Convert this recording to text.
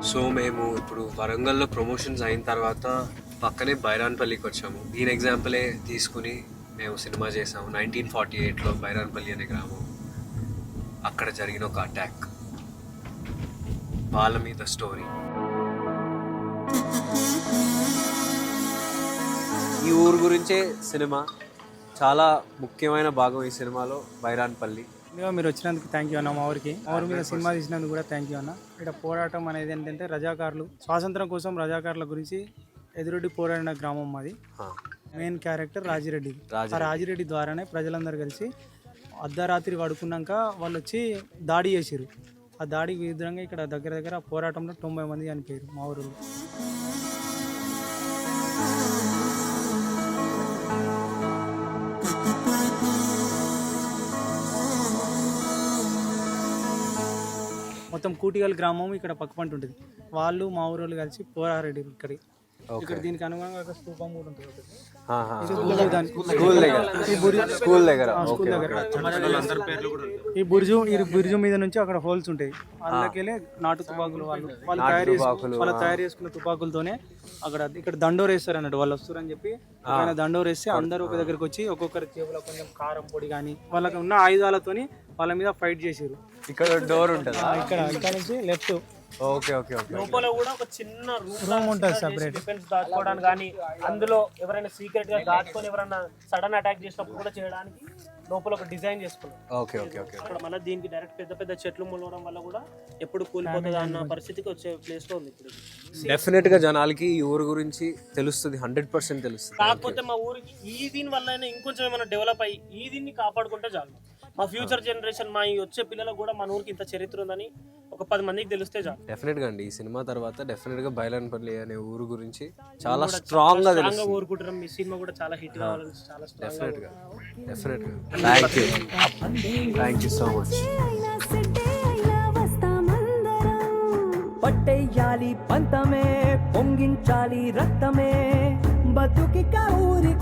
So మేము ఇప్పుడు వరంగల్లో ప్రమోషన్స్ అయిన తర్వాత పక్కనే బైరాన్పల్లికి వచ్చాము. దీని ఎగ్జాంపులే తీసుకుని మేము సినిమా చేసాము. 1948లో బైరాన్పల్లి అనే గ్రామం, అక్కడ జరిగిన ఒక అటాక్, వాళ్ళ మీద స్టోరీ. ఈ ఊరు గురించే సినిమా. చాలా ముఖ్యమైన భాగం ఈ సినిమాలో బైరాన్పల్లి. ముందుగా మీరు వచ్చినందుకు థ్యాంక్ యూ అన్న. మా ఊరికి మీద సినిమా తీసినందుకు కూడా థ్యాంక్ యూ అన్న. ఇక్కడ పోరాటం అనేది ఏంటంటే రజాకారులు, స్వాతంత్రం కోసం రజాకారుల గురించి ఎదురొడ్డి పోరాడిన గ్రామం మాది. Main character Rajireddy. ఆ రాజిరెడ్డి ద్వారానే ప్రజలందరూ కలిసి అర్ధరాత్రి పడుకున్నాక వాళ్ళు వచ్చి దాడి చేసారు. ఆ దాడికి విరుద్ధంగా ఇక్కడ దగ్గర దగ్గర పోరాటంలో 90 మంది చనిపోయారు మా ఊరిలో. మొత్తం కూటిగల్ గ్రామం ఇక్కడ పక్కపంట ఉంటుంది. వాళ్ళు మా ఊరోళ్ళు కలిసి పోరారెడ్డి ఇక్కడ దీనికి అనుగుణంగా ఒక స్తూపం కూడా ఉంటుంది. ఈ బుర్జు మీద నుంచి అక్కడ హోల్స్ ఉంటాయి. అందులోకెళ్ళి నాటు తుపాకులు వాళ్ళు తయారు చేసుకున్న తుపాకులతోనే ఇక్కడ దండోరు వేస్తారు అన్నట్టు. వాళ్ళు వస్తారని చెప్పి ఆయన దండోరు వేస్తే అందరూ ఒక దగ్గరకు వచ్చి ఒక్కొక్కరి జేబులో కొంచెం కారం పొడి కానీ వాళ్ళకి ఉన్న ఆయుధాలతోని వాళ్ళ మీద ఫైట్ చేసారు. ఇక్కడ డోర్ ఉంటుంది, ఇక్కడ నుంచి లెఫ్ట్. Okay okay okay. లోపల కూడా ఒక చిన్న రూమ్ ఉంటుంది సెపరేట్, డిఫెన్స్ దాచుకోవడానికి కానీ, అందులో ఎవరైనా సీక్రెట్ గా దాచుకొని ఎవరైనా సడన్ అటాక్ చేసినప్పుడు కూడా చేయడానికి లోపల ఒక డిజైన్ చేసుకున్నాం. Okay okay okay. అక్కడ మళ్ళీ దీనికి డైరెక్ట్ పెద్ద పెద్ద చెట్లు మొలవడం వల్ల కూడా ఎప్పుడు కూలిపోతుంది అన్న పరిస్థితికి వచ్చే ప్లేస్ లో ఉంది ఇప్పుడు. డెఫినెట్ గా జనాలకి ఈ ఊరు గురించి తెలుస్తుంది, 100% తెలుస్తుంది. కాకపోతే మా ఊరికి ఈ దీని వల్ల ఇంకొంచెం ఏమైనా డెవలప్ అయ్యి ఈ దీన్ని కాపాడుకుంటే చాలు. మా ఫ్యూచర్ జనరేషన్, మా వచ్చే పిల్లలకు కూడా మన ఊరికి ఇంత చరిత్ర ఉందని ఒక 10 మందికి తెలిస్తే చాలు. డెఫినెట్ గా అండి, ఈ సినిమా తర్వాత డెఫినెట్ గా బైరాన్పల్లి అనే ఊరు గురించి చాలా స్ట్రాంగ్ గా తెలుస్తుంది. కోరుకుంటున్నాం మీ సినిమా కూడా చాలా హిట్ కావాలని. చాలా డెఫినెట్ గా థ్యాంక్ యూ సో మచ్. పట్టెయ్యాలి పంతమే, పొంగించాలి రక్తమే, బతుకిక ఊరి